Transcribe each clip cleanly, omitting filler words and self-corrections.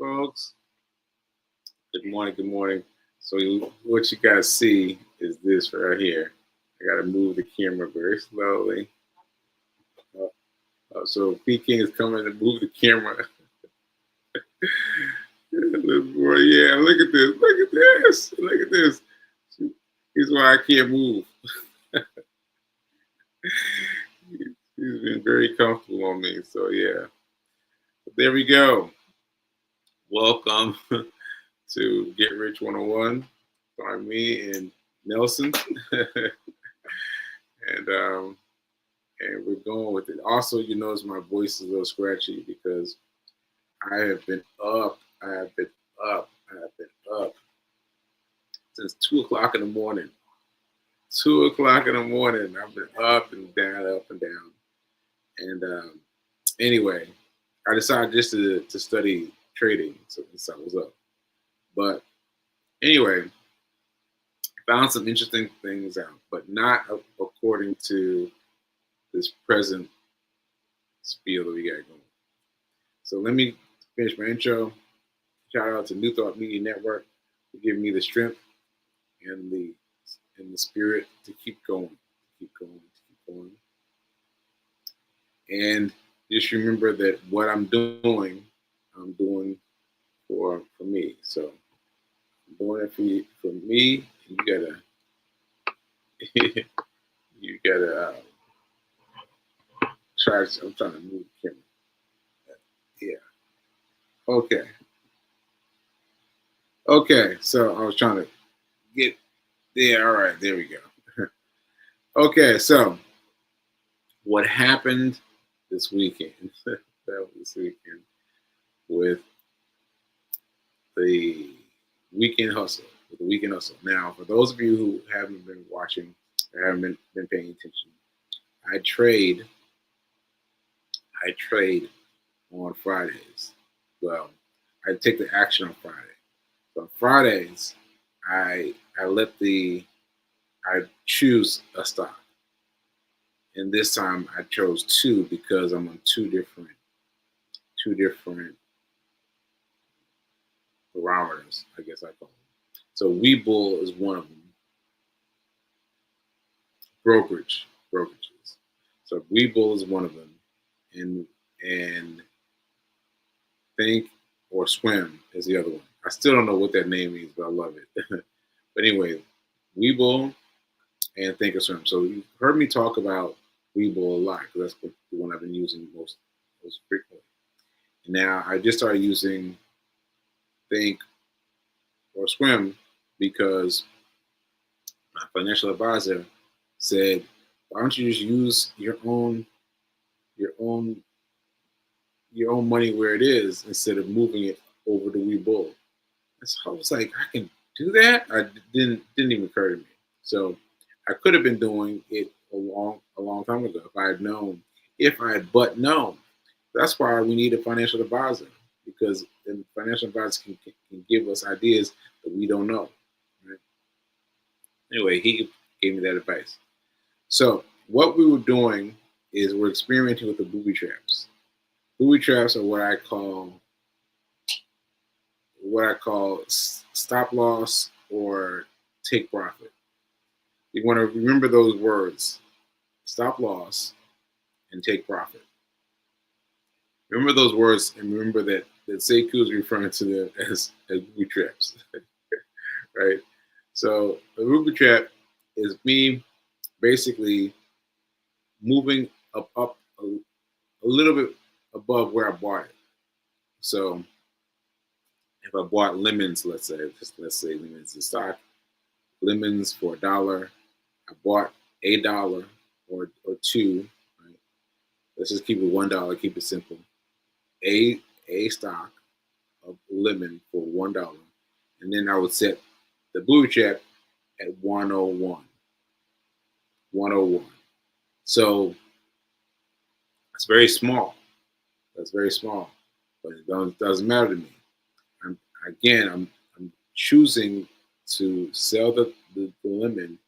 folks. Good morning. Good morning. So, what you guys see is this right here. I got to move the camera very slowly. So, Peking is coming to move the camera. Boy, yeah, look at this. Look at this. Look at this. Here's why I can't move. He's been very comfortable on me. So, yeah. But there we go. Welcome to Get Rich 101 by me and Nelson. and we're going with it. Also, you notice my voice is a little scratchy because I have been up. I have been up since 2 o'clock in the morning. 2 o'clock in the morning. I've been up and down, up and down. And anyway, I decided just to study trading, so that's how I was up. But anyway, found some interesting things out, but not according to this present spiel that we got going. So let me finish my intro. Shout out to New Thought Media Network for giving me the strength and the spirit to keep going. And just remember that what I'm doing for me. So I'm doing it for me. You gotta try. I'm trying to move the camera. Yeah. Okay. So I was trying to get there. All right. There we go. Okay. So what happened this weekend? With the weekend hustle. Now, for those of you who haven't been watching, or haven't been paying attention, I trade on Fridays. Well, I take the action on Friday. So on Fridays, I choose a stock. And this time I chose two because I'm on two different barometers, I guess I call them. So Webull is one of them. Brokerages. So Webull is one of them, and Think or Swim is the other one. I still don't know what that name means, but I love it. But anyway, Webull and Think or Swim. So you've heard me talk about Webull a lot because that's the one I've been using most frequently. And now I just started using Think or Swim because my financial advisor said, "Why don't you just use your own money where it is instead of moving it over to Webull?" And so I was like, I can do that? I didn't even occur to me. So I could have been doing it a long time ago if I had but known. That's why we need a financial advisor, because the financial advisor can give us ideas that we don't know. Right? Anyway, he gave me that advice. So what we were doing is we're experimenting with the booby traps. Booby traps are what I call stop loss or take profit. You want to remember those words: stop loss and take profit. Remember those words, and remember that Sekou is referring to them as booby traps, right? So a booby trap is me basically moving up a little bit above where I bought it. So if I bought lemons, let's say lemons in stock, lemons for $1, I bought $1 or two. Right? Let's just keep it $1. Keep it simple. A stock of lemon for $1, and then I would set the booby trap at 101. 101. So it's very small. That's very small, but it doesn't matter to me. I'm choosing to sell the lemon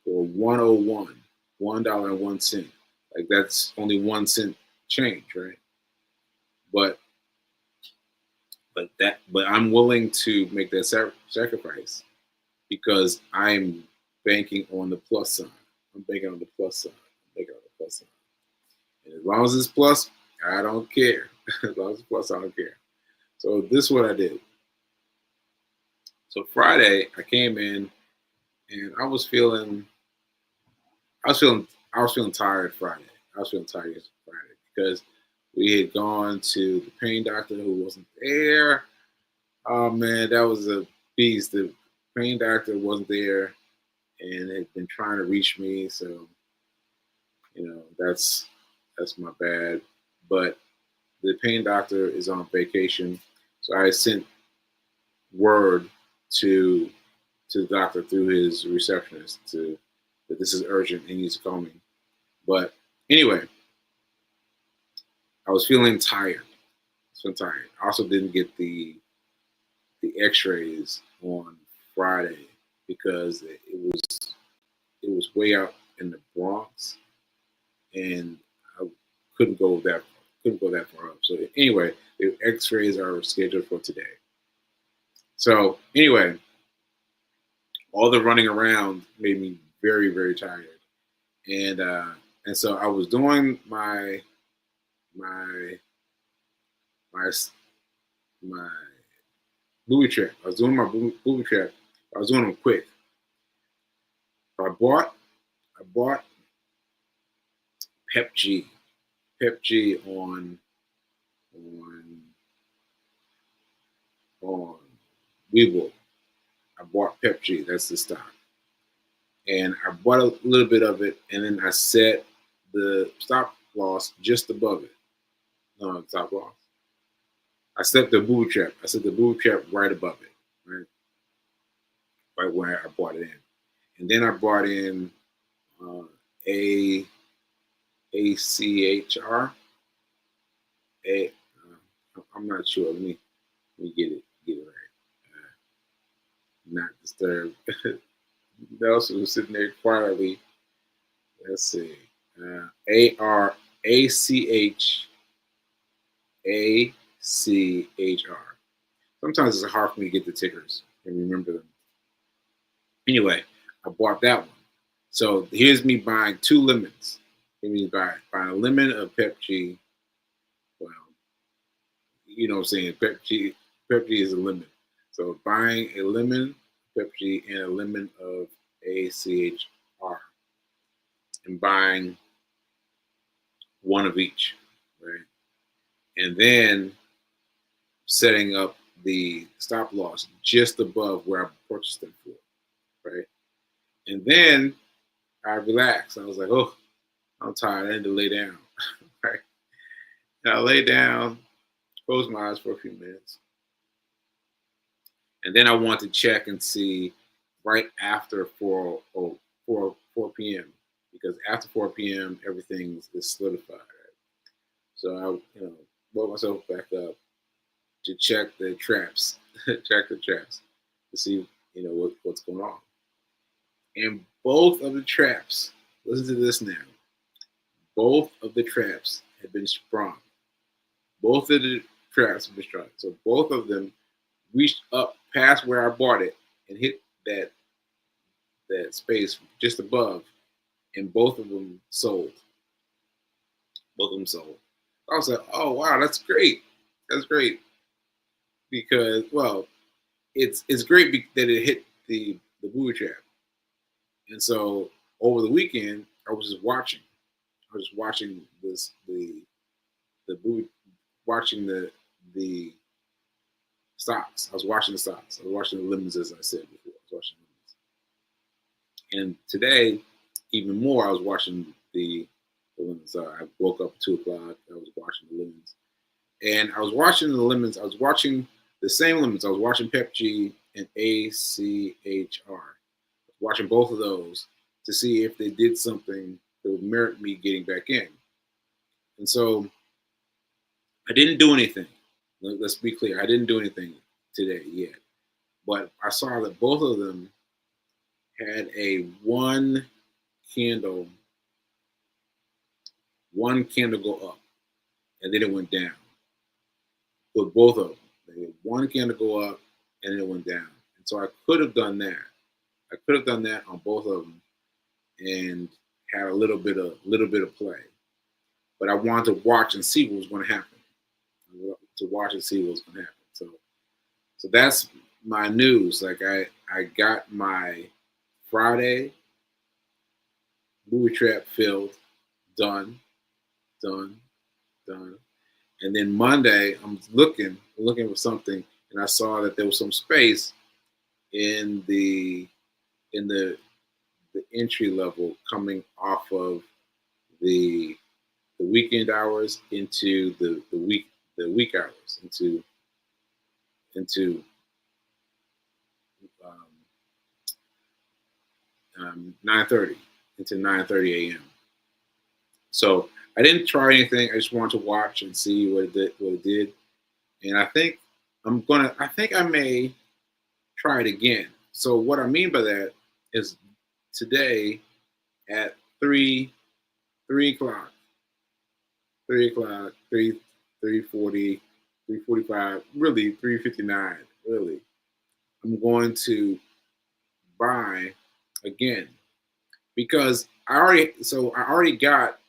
for 101, $1.01. Like that's only 1 cent change, right? But but I'm willing to make that sacrifice because I'm banking on the plus sign. I'm banking on the plus sign. I'm banking on the plus sign. And as long as it's plus, I don't care. As long as it's plus, I don't care. So this is what I did. So Friday, I came in and I was feeling tired Friday. I was feeling tired Friday because we had gone to the pain doctor who wasn't there. Oh man, that was a beast. The pain doctor wasn't there and had been trying to reach me. So that's my bad. But the pain doctor is on vacation, so I sent word to the doctor through his receptionist that this is urgent. He needs to call me. But anyway, I was feeling tired. I also didn't get the X-rays on Friday because it was way out in the Bronx, and I couldn't go that far up. So anyway, the X-rays are scheduled for today. So anyway, all the running around made me very very tired, and so I was doing my my my booby trap. I was doing my booby trap. I was doing them quick. I bought Pep G. Pep G on on Webull. I bought Pep G. That's the stock, and I bought a little bit of it, and then I set the stop loss just above it. No, stop loss. I set the booby trap. I set the booby trap right above it, right where I bought it in, and then I brought in uh, a ACHR. A, I'm not sure. Let me get it right. Not disturbed. Nelson was sitting there quietly. Let's see. ARACHACHR. Sometimes it's hard for me to get the tickers and remember them. Anyway, I bought that one. So here's me buying two lemons. Here's me buying a lemon of Pep G. Well, you know what I'm saying? Pep G is a lemon. So buying a lemon, Pep G, and a lemon of ACHR, and buying one of each, right? And then setting up the stop loss just above where I purchased them for, right? And then I relaxed. I was like, oh, I'm tired. I need to lay down, right? And I lay down, closed my eyes for a few minutes, and then I want to check and see right after 4 p.m. because after 4 p.m. everything is solidified. Right? So I woke myself back up to check the traps, check the traps to see what's going on. And both of the traps, listen to this now. Both of the traps have been sprung. Both of the traps have been sprung. So both of them reached up past where I bought it and hit that space just above, and both of them sold. Both of them sold. I was like, oh wow, that's great. That's great because it's great that it hit the booby trap. And so over the weekend, I was just watching. I was just watching the booby, watching the stocks. I was watching the stocks. I was watching the lemons, as I said before. I was watching lemons. And today, even more, I was watching the lemons. So I woke up at 2 o'clock. I was watching the lemons. And I was watching the lemons. I was watching the same lemons. I was watching Pep G and ACHR. Watching both of those to see if they did something that would merit me getting back in. And so I didn't do anything. Let's be clear. I didn't do anything today yet. But I saw that both of them had a candle, one candle go up, and then it went down. With both of them. They had one candle go up and it went down. And so I could have done that. I could have done that on both of them and had a little bit of play. But I wanted to watch and see what was going to happen. To watch and see what was going to happen. So that's my news. Like I got my Friday booby trap filled, done, done, done. And then Monday, I'm looking for something, and I saw that there was some space in the entry level coming off of the the weekend hours into the week hours into um, 9:30 into 9:30 a.m. So I didn't try anything. I just wanted to watch and see what it did. And I think I may try it again. So what I mean by that is today at 3 o'clock, 3 o'clock, 3:40, 3:45, really 3:59, really. I'm going to buy again because I already got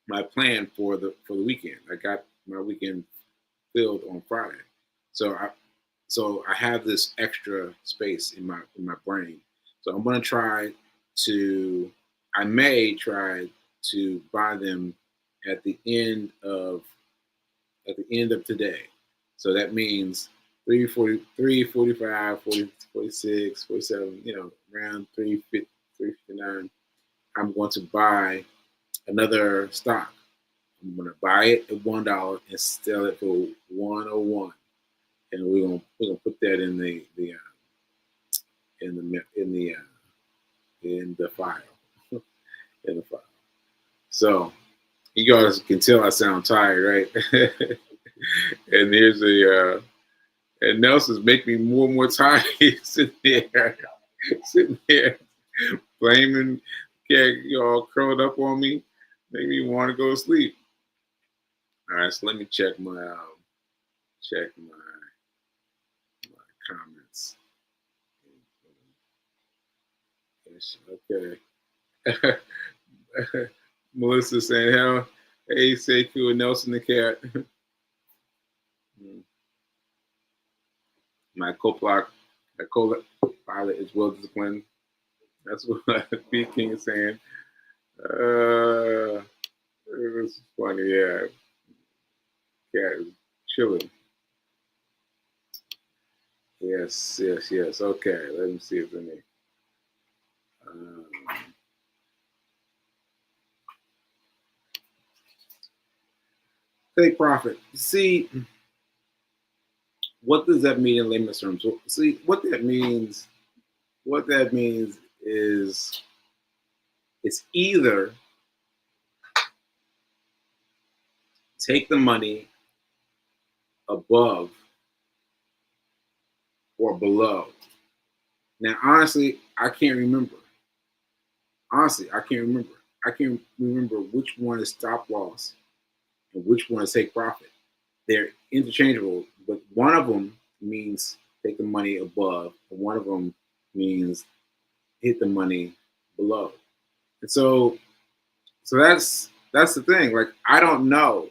my plan for the weekend. I got my weekend filled on Friday. So I have this extra space in my brain. So I'm gonna try to I may try to buy them at the end of today. So that means 3:43, 45, 40, 46, 47, around 3:59. I'm going to buy another stock. I'm gonna buy it at $1 and sell it for 101, and we're gonna put that in the file in the file. So you guys can tell I sound tired, right? And here's and Nelson's making me more and more tired. Sitting there, blaming, cat, all curled up on me, make me want to go to sleep. All right, so let me check my comments. Yes, okay. Melissa saying, "Hell, hey, Sekou and Nelson the cat." My co-pilot is well disciplined. That's what B King is saying. It's funny, yeah. Cat is chilling. Yes, yes, yes. Okay, let me see if any. Um, Take profit. See, what does that mean in layman's terms? So, see, what that means. What that means is it's either take the money above or below. Now, honestly, I can't remember. Honestly, I can't remember. I can't remember which one is stop loss and which one is take profit. They're interchangeable, but one of them means take the money above, and one of them means hit the money below. And so that's the thing. Like I don't know.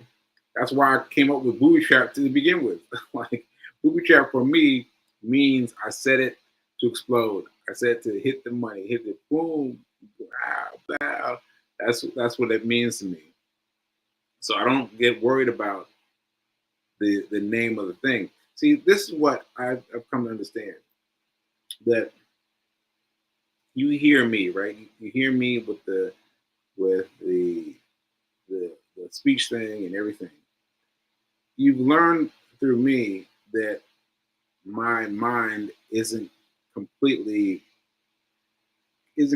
That's why I came up with booby trap to begin with. Like booby trap for me means I set it to explode. I set it to hit the money, hit it, boom, wow, wow. That's what it means to me. So I don't get worried about the name of the thing. See, this is what I've come to understand that you hear me, right? You hear me with the speech thing and everything. You've learned through me that my mind completely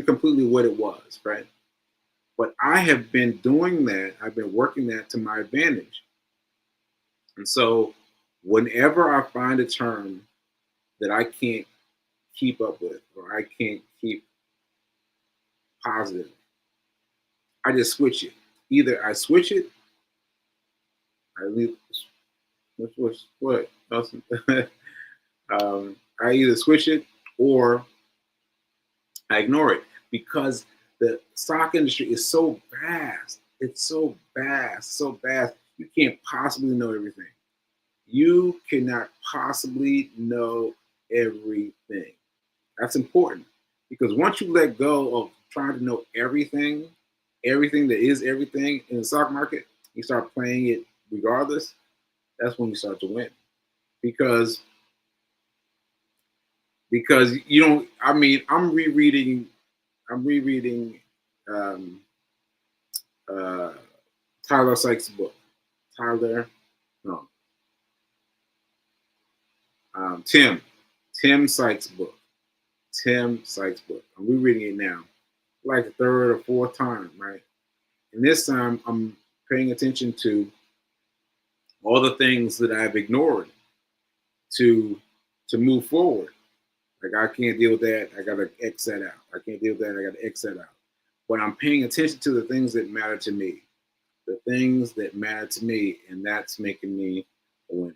completely what it was, right? But I have been doing that. I've been working that to my advantage. And so whenever I find a term that I can't keep up with or I can't keep positive, I just switch it. Either I switch it, I leave, What else? I either switch it or I ignore it because the stock industry is so vast. It's so vast, so vast. You can't possibly know everything. You cannot possibly know everything. That's important because once you let go of trying to know everything, everything that is everything in the stock market, you start playing it regardless. That's when you start to win because you don't. I mean, I'm rereading um, uh, Tyler Sykes' book. Tyler, no, Tim, Tim Sykes' book. Tim Sykes' book. I'm rereading it now, like the third or fourth time, right? And this time, I'm paying attention to all the things that I've ignored to move forward. Like I can't deal with that. I gotta X that out. I can't deal with that. I gotta X that out. But I'm paying attention to the things that matter to me. The things that matter to me, and that's making me a winner.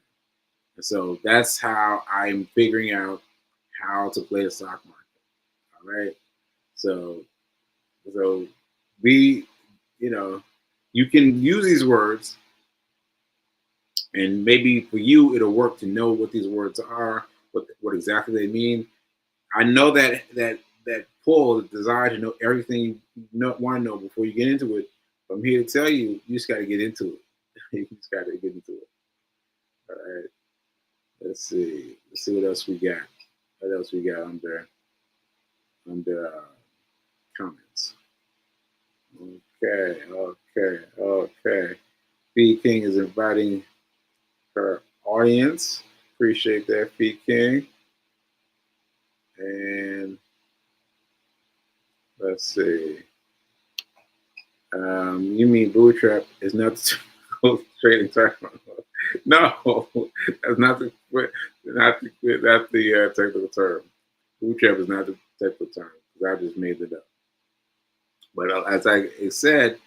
And so that's how I'm figuring out how to play the stock market. All right. So so we, you know, you can use these words, and maybe for you it'll work to know what these words are, what exactly they mean. I know that pull, the desire to know everything you want to know before you get into it. But I'm here to tell you, you just got to get into it. You just got to get into it. All right. Let's see. Let's see what else we got. What else we got under comments? Okay. B King is inviting her audience. Appreciate that, B King. And let's see. You mean booby trap is not the trading term? No, that's not the technical term. Booby trap is not the technical term because I just made it up. But as I said,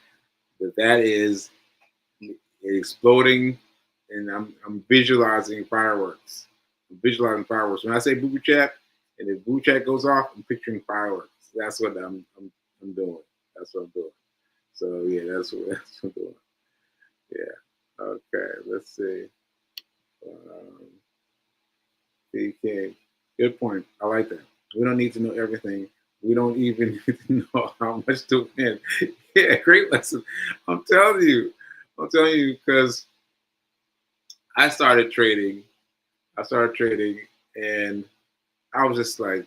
that is exploding, and I'm visualizing fireworks. I'm visualizing fireworks. When I say booby trap, and if booby trap goes off, I'm picturing fireworks. That's what I'm doing. That's what I'm doing. So yeah, that's what I'm doing. Yeah. Okay. Let's see. Um, PK. Good point. I like that. We don't need to know everything. We don't even need to know how much to win. Yeah, great lesson. I'm telling you. I'm telling you because I started trading. I started trading, and I was just like,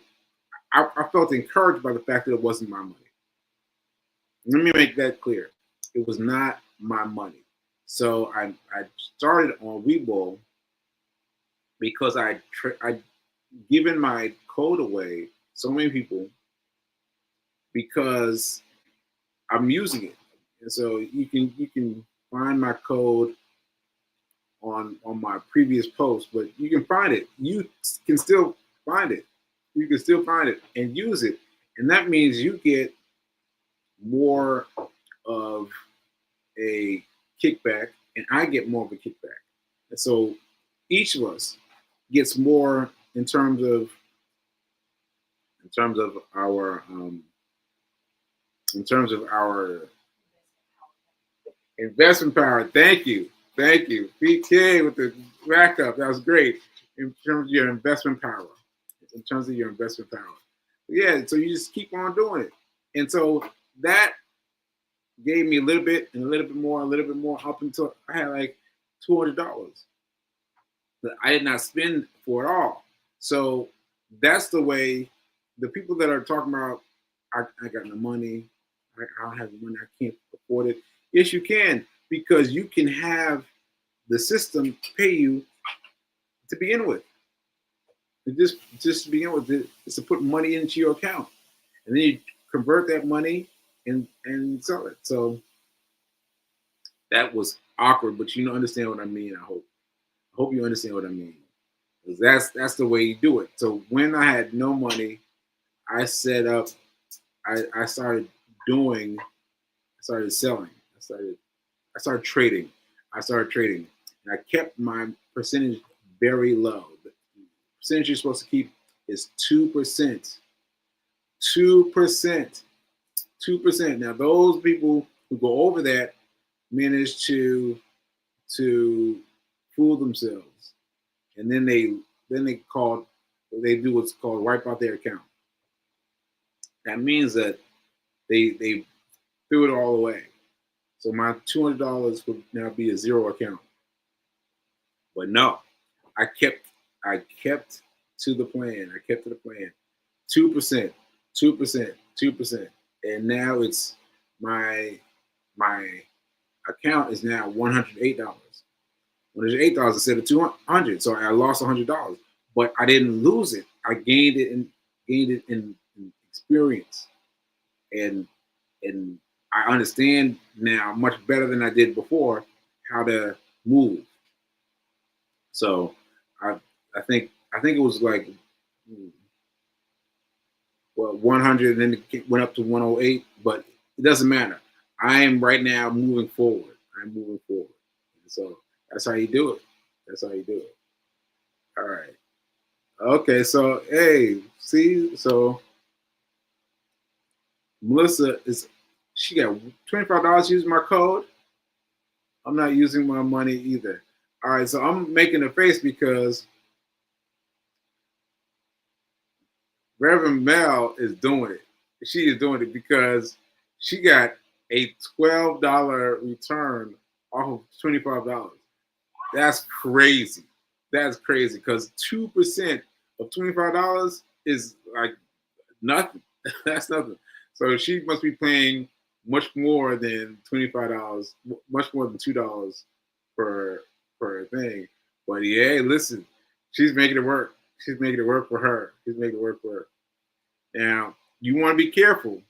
I felt encouraged by the fact that it wasn't my money. Let me make that clear. It was not my money. So I started on Webull because I given my code away so many people because I'm using it. And so you can find my code on my previous post, but you can find it. You can still find it. You can still find it and use it. And that means you get more of a kickback and I get more of a kickback. And so each of us gets more in terms of our investment power. Thank you, PK with the backup. That was great. In terms of your investment power, in terms of your investment power. Yeah, so you just keep on doing it, and so that gave me a little bit and a little bit more, up until I had like $200 that I did not spend for it all. So that's the way the people that are talking about, I got no money, I don't have the money, I can't afford it. Yes, you can, because you can have the system pay you to begin with. Just to begin with, it's to put money into your account, and then you convert that money and sell it. So that was awkward, but you understand what I mean. I hope you understand what I mean. Because that's the way you do it. So when I had no money, I set up. I started doing. I started selling. I started trading. And I kept my percentage very low. The percentage you're supposed to keep is 2%. 2%. 2%. Now those people who go over that manage to fool themselves, and then they do what's called wipe out their account. That means that they threw it all away. So my $200 would now be a zero account. But no, I kept to the plan. I kept to the plan. 2%, 2%, 2%. And now it's my account is now $108. $108 instead of $200. So I lost $100. But I didn't lose it. I gained it in experience. And I understand now much better than I did before how to move. So I think it was like 100 and then it went up to 108, but it doesn't matter. I am right now moving forward. I'm moving forward. And so that's how you do it. That's how you do it. All right. Okay, so hey, see, so Melissa she got $25 using my code. I'm not using my money either. All right, so I'm making a face because Reverend Mel is doing it. She is doing it because she got a $12 return off of $25. That's crazy. That's crazy because 2% of $25 is like nothing. That's nothing. So she must be paying much more than $25, much more than $2 per thing. But yeah, listen, she's making it work. She's making it work for her. She's making it work for her. Now, you want to be careful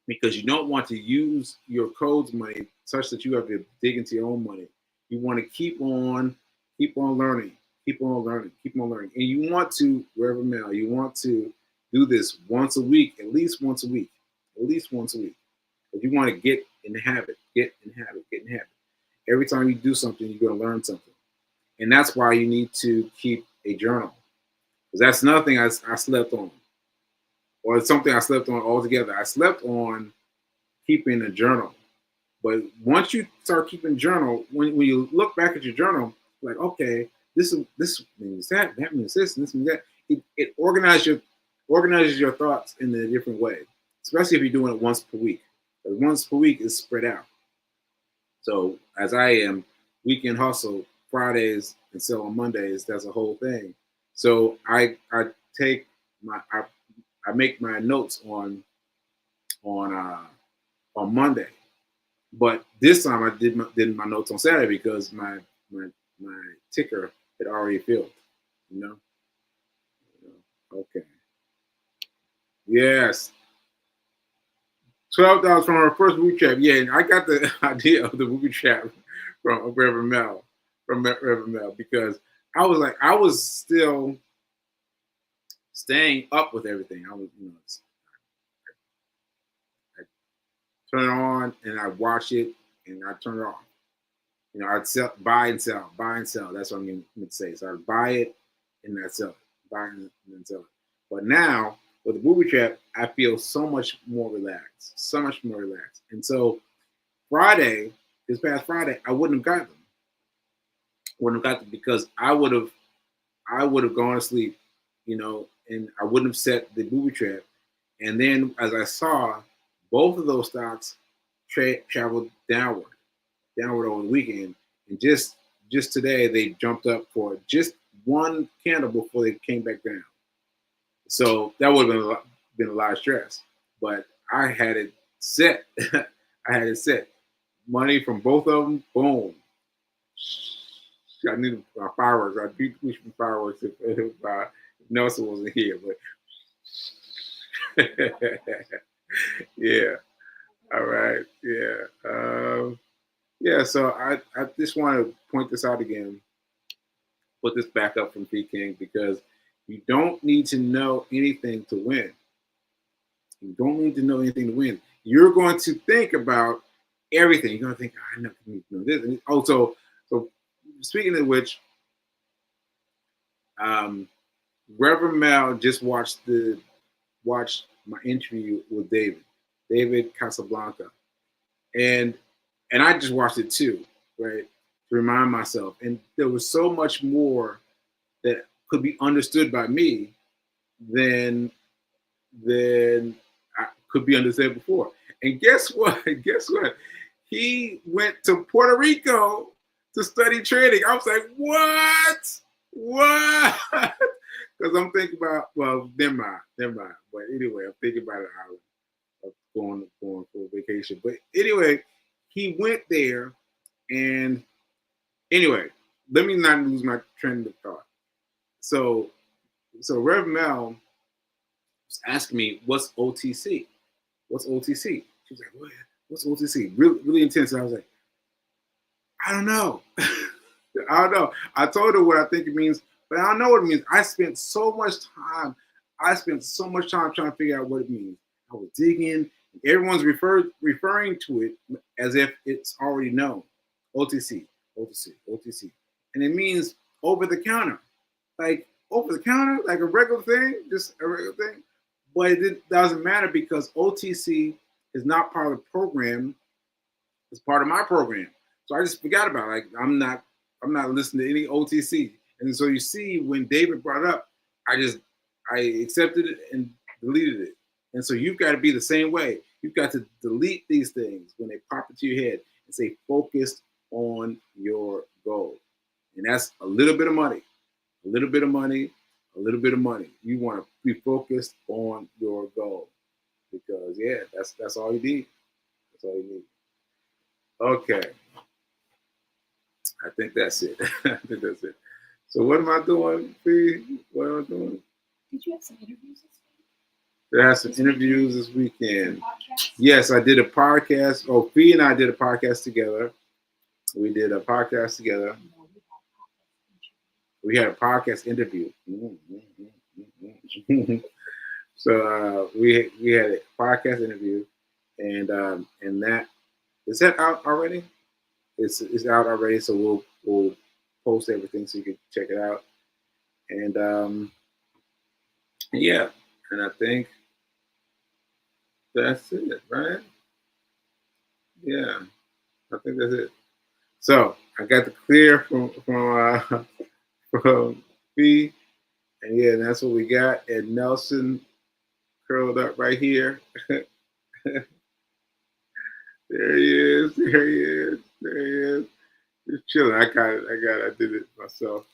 because you don't want to use your code's money such that you have to dig into your own money. You want to keep on learning, keep on learning, keep on learning. And you want to, Reverend Mel, you want to do this once a week, at least once a week, at least once a week. But you want to get in the habit, get in the habit, get in the habit. Every time you do something, you're going to learn something. And that's why you need to keep a journal. Because that's another thing I slept on. Or it's something I slept on altogether. I slept on keeping a journal. But once you start keeping a journal, when you look back at your journal, like, okay, this means that means this, and this means that. It organizes your thoughts in a different way, especially if you're doing it once per week. Because once per week is spread out. So as I am, weekend hustle Fridays and sell on Mondays. That's a whole thing. So I make my notes on Monday, but this time I did my notes on Saturday because my ticker had already filled. You know. Okay. Yes. $12 from our first booby trap. Yeah, and I got the idea of the booby trap from Reverend Mel, because I was still staying up with everything. I was, I turn it on and I watch it and I turn it off. I'd buy and sell. That's what I'm going to say. So I'd buy it and I'd sell it, buy it and then sell it. But now with the booby trap, I feel so much more relaxed, And so this past Friday, I wouldn't have got them. Because I would have gone to sleep, and I wouldn't have set the booby trap. And then as I saw, both of those stocks traveled downward over the weekend. And just today, they jumped up for just one candle before they came back down. So that would have been a lot of stress. But I had it set. Money from both of them, boom. I needed my fireworks. I'd be pushing fireworks if Nelson wasn't here. But yeah. All right. Yeah. Yeah. So I just want to point this out again. Put this back up from P King because you don't need to know anything to win. You don't need to know anything to win. You're going to think about everything. You're going to think, I need to know this. And also, so speaking of which, Um, Reverend Mel just watched my interview with David Casablanca, and I just watched it too, right, to remind myself. And there was so much more that could be understood by me than I could be understood before. And guess what? Guess what? He went to Puerto Rico to study trading. I was like, what? What? Because I'm thinking about, well, never mind, never mind. But anyway, I'm thinking about an island of going for vacation. But anyway, he went there, and anyway, let me not lose my train of thought. So, Rev Mel was asking me, what's OTC? What's OTC? She was like, what's OTC? Really, really intense. And I was like, I don't know. I don't know. I told her what I think it means, but I don't know what it means. I spent so much time. Trying to figure out what it means. I was digging. Everyone's referring to it as if it's already known. OTC, OTC, OTC, and it means over the counter, like over the counter, like a regular thing, just a regular thing. But it doesn't matter because OTC is not part of the program. It's part of my program. So I just forgot about it. Like I'm not listening to any OTC. And so you see when David brought it up, I accepted it and deleted it. And so you've got to be the same way. You've got to delete these things when they pop into your head and say focused on your goal. And that's a little bit of money. A little bit of money, a little bit of money. You want to be focused on your goal. Because that's all you need. That's all you need. Okay. I think that's it. I think that's it. So what am I doing, Fee? What am I doing? Did you have some interviews this week? There are some interviews this weekend. Yes, I did a podcast. Oh, Fee and I did a podcast together. We did a podcast together. We had a podcast interview. So we had a podcast interview, and that is that out already? It's out already, so we'll post everything so you can check it out. And yeah, and I think that's it, right? Yeah, I think that's it. So I got the clear from B, and yeah, that's what we got. And Nelson curled up right here. There he is. There he is. There he is. Just chilling. I did it myself.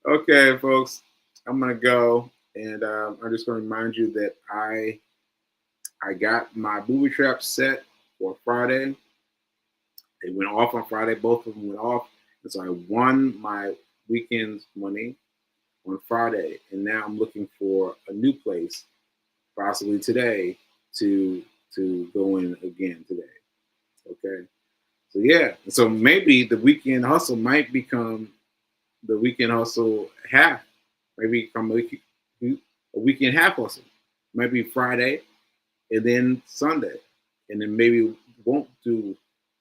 Okay, folks, I'm gonna go, and I'm just gonna remind you that I got my booby trap set for Friday. They went off on Friday. Both of them went off, and so I won my weekend's money on Friday, and now I'm looking for a new place, possibly today, to go in again today. Okay, so yeah, so maybe the weekend hustle might become the weekend hustle half, maybe become a weekend half hustle. Might be Friday and then Sunday, and then maybe won't do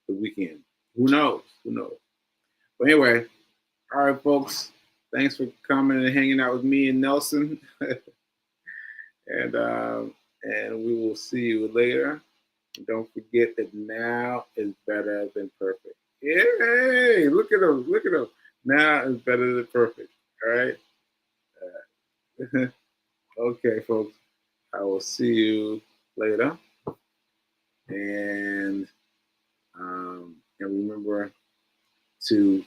the weekend. Who knows? Who knows? But anyway, all right, folks. Thanks for coming and hanging out with me and Nelson, and we will see you later. And don't forget that now is better than perfect. Yay! Look at him! Look at him! Now is better than perfect. All right. Okay, folks. I will see you later, and remember to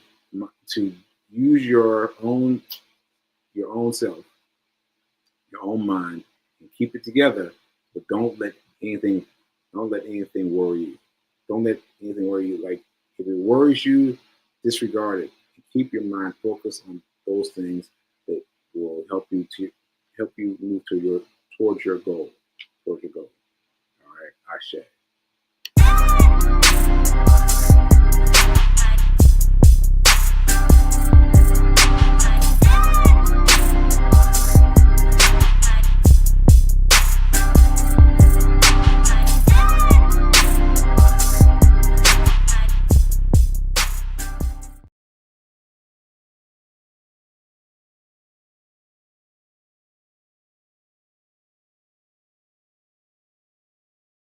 use your own self, your own mind, and keep it together. But don't let anything worry you. Don't let anything worry you. Like if it worries you, disregard it. Keep your mind focused on those things that will help you move towards your goal. All right, Ashe.